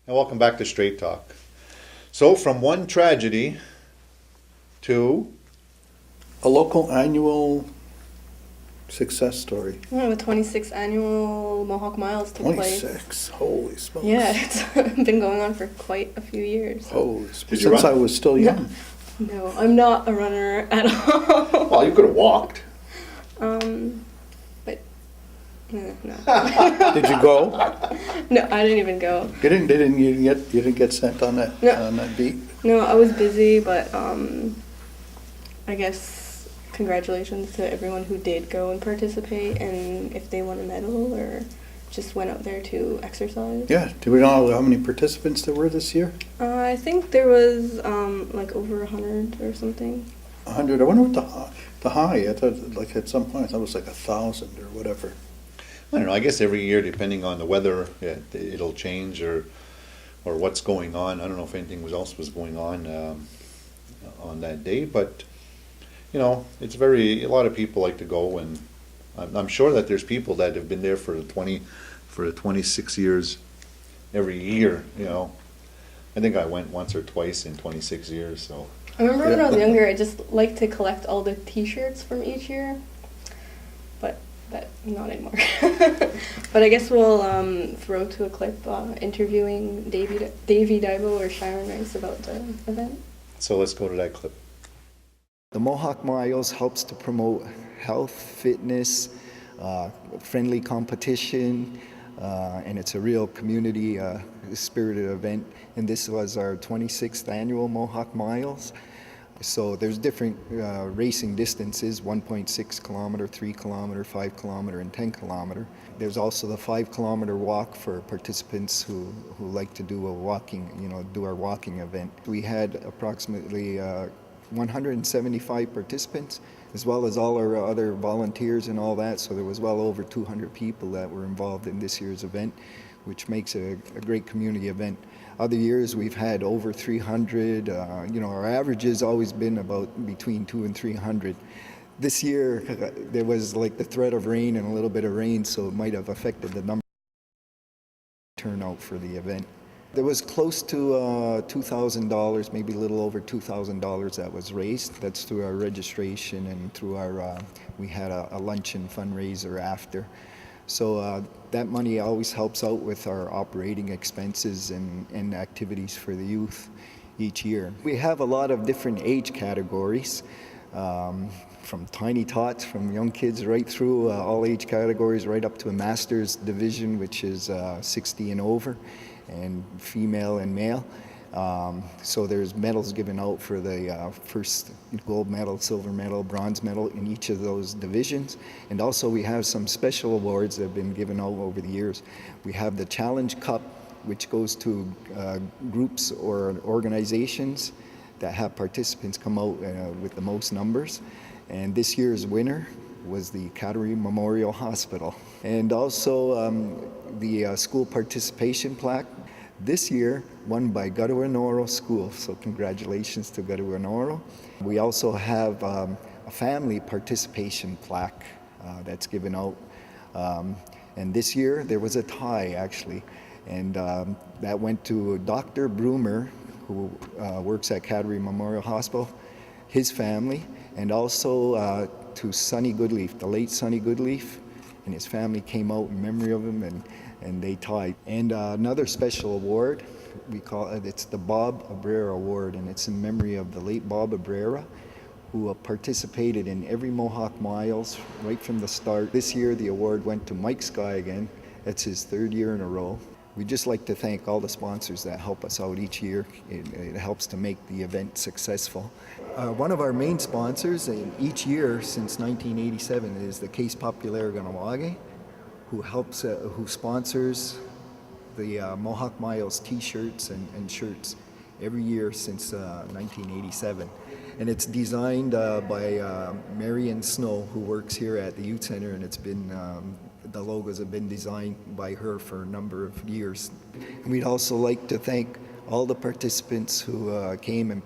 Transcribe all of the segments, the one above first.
And welcome back to Straight Talk. So, from one tragedy to A local annual success story. Yeah, the 26th annual Mohawk Miles took place. 26. Holy smokes. Yeah, it's been going on for quite a few years. Holy smokes. Did you Since run? I was still young. No, I'm not a runner at all. well, you could have walked. But no, Did you go? no, I didn't even go. You didn't get sent on that No. on that beat. No, I was busy, but I guess congratulations to everyone who did go and participate, and if they won a medal or just went out there to exercise. Yeah. Do we know how many participants there were this year? I think there was like over 100 or something. 100. I wonder what the high. I thought like at some point I thought it was like 1,000 or whatever. I don't know. I guess every year, depending on the weather, it'll change or what's going on. I don't know if anything else was going on that day, but you know, it's a lot of people like to go, and I'm sure that there's people that have been there for the 26 years every year. You know, I think I went once or twice in 26 years. So I remember when I was younger, I just liked to collect all the T-shirts from each year, but not anymore. But I guess we'll throw to a clip interviewing Davey Dibo or Sharon Rice about the event. So let's go to that clip. The Mohawk Miles helps to promote health, fitness, friendly competition, and it's a real community spirited event. And this was our 26th annual Mohawk Miles. So there's different racing distances, 1.6 kilometer, 3 kilometer, 5 kilometer, and 10 kilometer. There's also the 5 kilometer walk for participants who like to do do our walking event. We had approximately 175 participants, as well as all our other volunteers and all that. So there was well over 200 people that were involved in this year's event, which makes a great community event. Other years we've had over 300. Our average has always been about between 200 and 300. This year there was like the threat of rain and a little bit of rain, so it might have affected the number turnout for the event. There was close to $2,000, maybe a little over $2,000 that was raised. That's through our registration and through our, we had a luncheon fundraiser after. So that money always helps out with our operating expenses and activities for the youth each year. We have a lot of different age categories, from tiny tots, from young kids right through all age categories, right up to a master's division, which is 60 and over, and female and male. So there's medals given out for the first gold medal, silver medal, bronze medal in each of those divisions. And also we have some special awards that have been given out over the years. We have the Challenge Cup, which goes to groups or organizations that have participants come out with the most numbers. And this year's winner was the Cattery Memorial Hospital. And also the school participation plaque, this year won by Gadawanoro School, so congratulations to Gadawanoro. We also have a family participation plaque that's given out. And this year there was a tie actually, and that went to Dr. Broomer, who works at Cattery Memorial Hospital, his family, and also to Sonny Goodleaf, the late Sonny Goodleaf, and his family came out in memory of him, and they tied. And another special award, we call it, it's the Bob Abrera Award, and it's in memory of the late Bob Abrera, who participated in every Mohawk Miles right from the start. This year the award went to Mike Sky again. It's his 3rd year in a row. We'd just like to thank all the sponsors that help us out each year. It helps to make the event successful. One of our main sponsors each year since 1987 is the Case Populaire Ganawage, who sponsors the Mohawk Miles t-shirts and shirts every year since 1987. And it's designed by Marion Snow, who works here at the Youth Center, and it's been the logos have been designed by her for a number of years. And we'd also like to thank all the participants who came and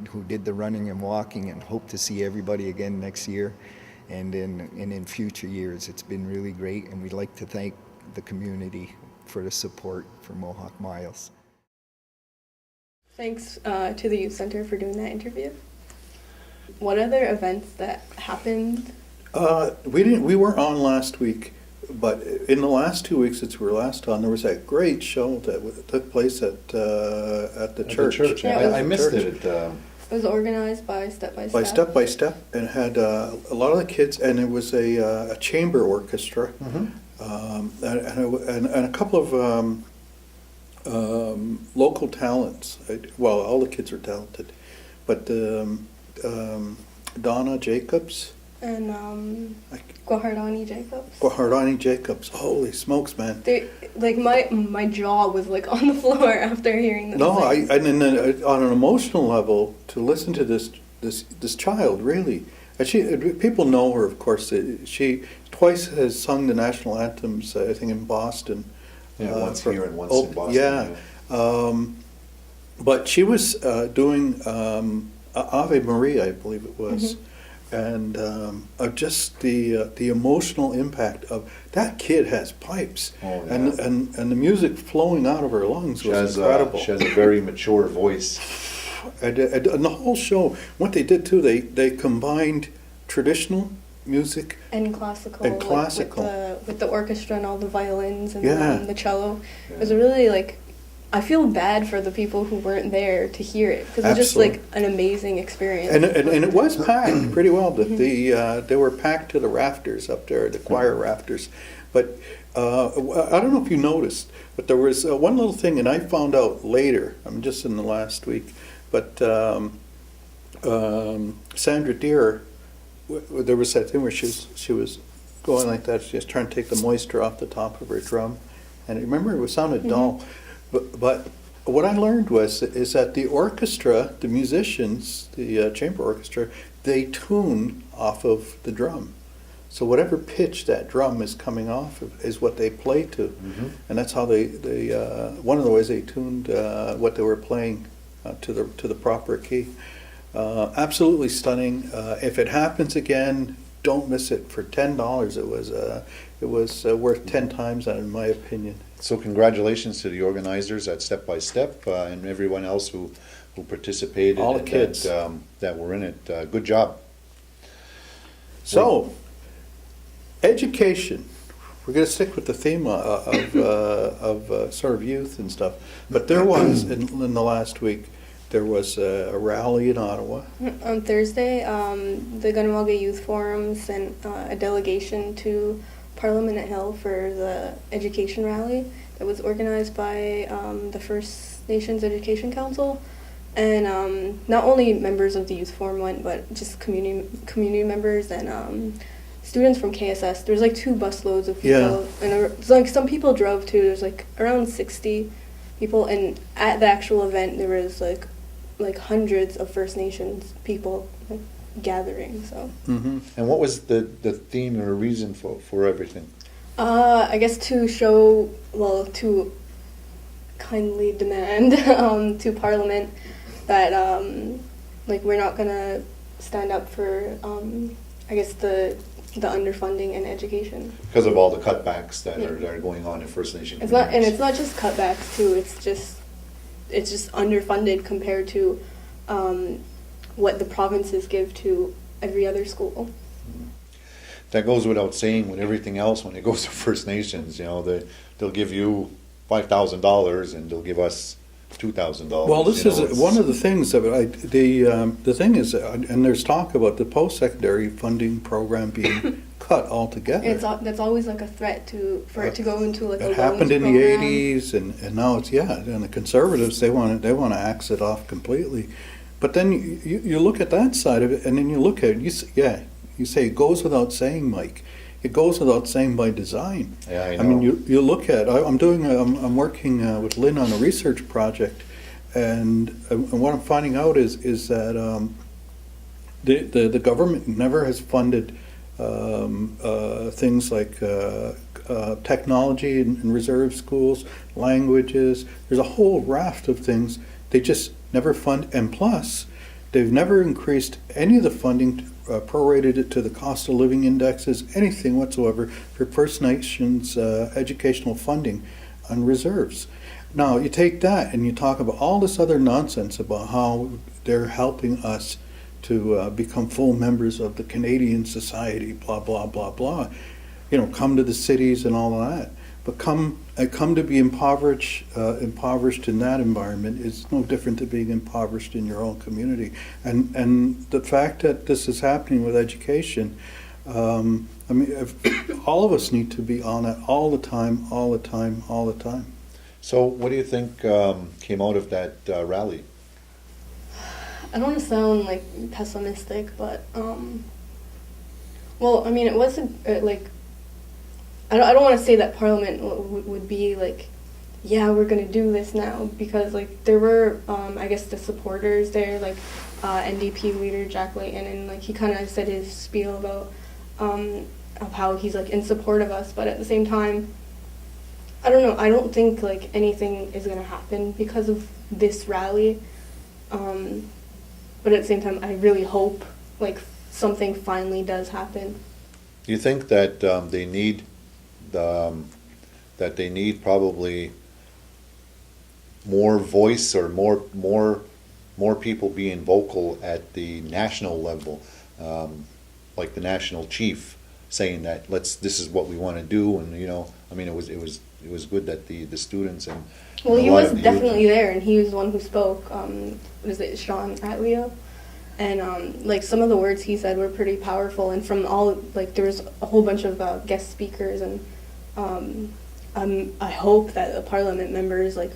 who did the running and walking, and hope to see everybody again next year and in future years. It's been really great, and we'd like to thank the community for the support for Mohawk Miles. Thanks to the youth center for doing that interview. What other events that happened? We weren't on last week, but in the last 2 weeks since we were last on, there was that great show that took place at the church. Yeah, it was I the missed church. it. It was organized by Step by Step. By Step by Step, and had a lot of the kids, and it was a chamber orchestra, and a couple of local talents. Well, all the kids are talented, but Donna Jacobs, And Guahardani Jacobs. Guahardani Jacobs. Holy smokes, man! They, like my jaw was like on the floor after hearing them. No, sing. and then on an emotional level, to listen to this child, really. And people know her, of course. She twice has sung the national anthems, I think, in Boston. Yeah, once here and once in Boston. Yeah. But she was doing Ave Maria, I believe it was. And just the emotional impact of that kid has pipes, Oh, yeah. and the music flowing out of her lungs was incredible. She has a very mature voice. And the whole show, what they did too, they combined traditional music And classical. And classical. With the orchestra and all the violins and Yeah. the cello. It was really like, I feel bad for the people who weren't there to hear it because it's just Absolutely. like an amazing experience. and it was packed pretty well. They were packed to the rafters up there, the choir rafters. But I don't know if you noticed, but there was one little thing, and I found out later. I'm just in the last week, but Sandra Deer, there was that thing where she was going like that. She was trying to take the moisture off the top of her drum, and remember it sounded dull. But what I learned is that the orchestra, the musicians, the chamber orchestra, they tune off of the drum. So whatever pitch that drum is coming off of is what they play to, and that's how they one of the ways they tuned what they were playing to the proper key. Absolutely stunning. If it happens again, don't miss it. For $10, it was worth 10 times that, in my opinion. So congratulations to the organizers at Step by Step and everyone else who participated. All the and kids. that were in it. Good job. So, education. We're going to stick with the theme of sort of youth and stuff. But there was, in the last week, there was a rally in Ottawa. On Thursday, the Ganawalga Youth Forum sent a delegation to Parliament at Hill for the education rally that was organized by the First Nations Education Council. And not only members of the youth forum went, but just community members and students from KSS. There's like 2 busloads of people. Yeah. And it's like some people drove too. There's like around 60 people. And at the actual event, there was like hundreds of First Nations people like, gathering. So. Mm-hmm. And what was the theme or reason for everything? I guess to show, to kindly demand to Parliament that we're not gonna stand up for I guess the underfunding in education. Because of all the cutbacks that Yeah. are going on in First Nation It's not, and communities. it's not just cutbacks too. It's just underfunded compared to what the provinces give to every other school. That goes without saying with everything else when it goes to First Nations. You know, they'll give you $5,000 and they'll give us $2,000. Well, this you know, is it's- one of the things that the thing is, and there's talk about the post-secondary funding program being cut altogether. That's always like a threat for it to go into like a It happened in loans the program. '80s, and now it's and the Conservatives they want to axe it off completely. But then you look at that side of it, and then you look at it, you say it goes without saying, Mike. It goes without saying by design. Yeah, I I mean, know. you look at. I'm working with Lynn on a research project, and what I'm finding out is that the government never has funded things like technology in reserve schools, languages. There's a whole raft of things they just never fund, and plus, they've never increased any of the funding. Prorated it to the cost of living indexes, anything whatsoever for First Nations educational funding on reserves. Now, you take that and you talk about all this other nonsense about how they're helping us to become full members of the Canadian society, blah, blah, blah, blah. You know, come to the cities and all of that. But come to be impoverished in that environment is no different than being impoverished in your own community. And the fact that this is happening with education, I mean, all of us need to be on it all the time, all the time, all the time. So what do you think came out of that rally? I don't want to sound like pessimistic, but well, I mean, it wasn't like I don't want to say that Parliament would be like, yeah, we're gonna do this now, because like there were I guess the supporters there, like NDP leader Jack Layton, and like he kind of said his spiel about of how he's like in support of us, but at the same time, I don't know. I don't think like anything is gonna happen because of this rally. But at the same time, I really hope like something finally does happen. Do you think that they need probably more voice or more people being vocal at the national level, like the national chief saying that this is what we want to do, and you know, I mean, it was good that the students and Well, a he lot was of the definitely youth- there, and he was the one who spoke. Was it Sean Atleo? And like some of the words he said were pretty powerful, and from all like there was a whole bunch of guest speakers, and I hope that the Parliament members like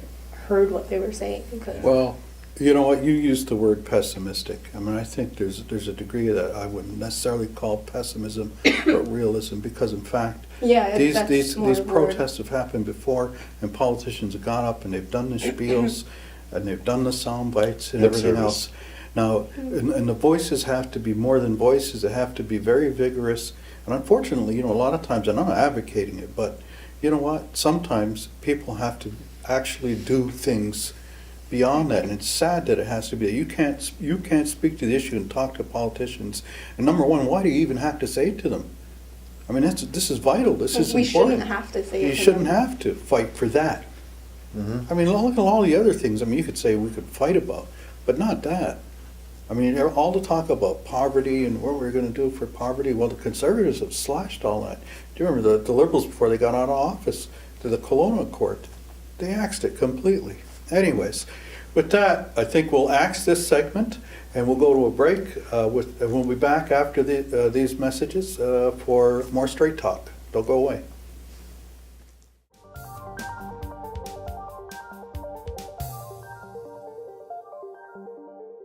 heard what they were saying. Because Well, you know what, you used the word pessimistic. I mean, I think there's a degree that I wouldn't necessarily call pessimism, but realism, because in fact, yeah, these more the word. protests have happened before, and politicians have gone up and they've done the spiels, and they've done the sound bites and Lip everything service. else. Now, and the voices have to be more than voices, they have to be very vigorous, and unfortunately, you know, a lot of times, and I'm not advocating it, but you know what, sometimes people have to actually do things beyond that, and it's sad that it has to be. You can't speak to the issue and talk to politicians. And number one, why do you even have to say it to them? I mean, this is vital. This is we important. shouldn't have to say it. You to shouldn't them. have to fight for that. Mhm. I mean, look at all the other things. I mean, you could say we could fight about, but not that. I mean, all the talk about poverty and what we're going to do for poverty. Well, the Conservatives have slashed all that. Do you remember the Liberals, before they got out of office, to the Kelowna court, they axed it completely. Anyways, with that, I think we'll axe this segment, and we'll go to a break. And we'll be back after these messages for more Straight Talk. Don't go away.